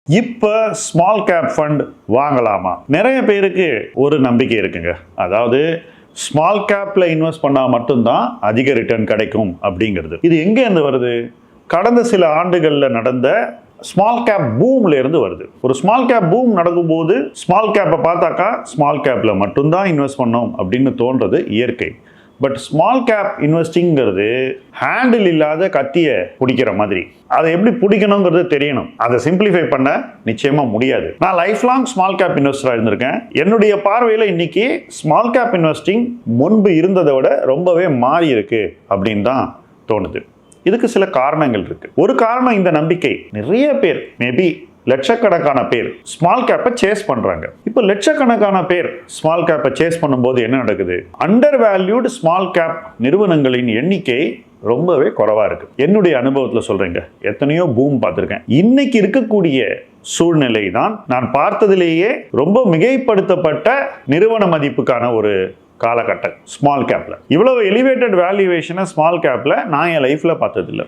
இப்போ small cap fund வாங்கலாமா? நிறைய பேருக்கு ஒரு நம்பிக்கை இருக்குங்க. அதாவது ஸ்மால் கேப்ல இன்வெஸ்ட் பண்ணால் மட்டும்தான் அதிக ரிட்டர்ன் கிடைக்கும் அப்படிங்கிறது. இது எங்கேருந்து வருது? கடந்த சில ஆண்டுகளில் நடந்த ஸ்மால் கேப் பூம்ல இருந்து வருது. ஒரு ஸ்மால் கேப் பூம் நடக்கும்போது ஸ்மால் கேப்பை பார்த்தாக்கா ஸ்மால் கேப்ல மட்டும்தான் இன்வெஸ்ட் பண்ணோம் அப்படின்னு தோன்றது இயற்கை. பட் ஸ்மால் கேப் இன்வெஸ்டிங்கிறது ஹேண்டில் இல்லாத கத்தியை பிடிக்கிற மாதிரி. அதை எப்படி பிடிக்கணுங்கிறது தெரியணும். அதை சிம்பிளிஃபை பண்ண நிச்சயமா முடியாது. நான் லைஃப் லாங் ஸ்மால் கேப் இன்வெஸ்டராக இருந்திருக்கேன். என்னுடைய பார்வையில் இன்னைக்கு ஸ்மால் கேப் இன்வெஸ்டிங் முன்பு இருந்ததை விட ரொம்பவே மாறி இருக்கு அப்படின்னு தான் தோணுது. இதுக்கு சில காரணங்கள் இருக்கு. ஒரு காரணம் இந்த நம்பிக்கை. நிறைய பேர் மேபி லட்சக்கணக்கான பேர் ஸ்மால் கேப்பை சேஸ் பண்றாங்க. இப்போ லட்சக்கணக்கான பேர் ஸ்மால் கேப்பை சேஸ் பண்ணும்போது என்ன நடக்குது? அண்டர் வேல்யூடு ஸ்மால் கேப் நிறுவனங்களின் எண்ணிக்கை ரொம்பவே குறைவா இருக்கு. என்னுடைய அனுபவத்தில் சொல்றேங்க, எத்தனையோ பூம் பார்த்துருக்கேன். இன்னைக்கு இருக்கக்கூடிய சூழ்நிலை தான் நான் பார்த்ததிலேயே ரொம்ப மிகைப்படுத்தப்பட்ட நிறுவன மதிப்புக்கான ஒரு காலகட்டம். ஸ்மால் கேப்ல இவ்வளவு எலிவேட்டட் வேல்யூவேஷனை ஸ்மால் கேப்ல நான் என் லைஃப்ல பார்த்ததில்லை.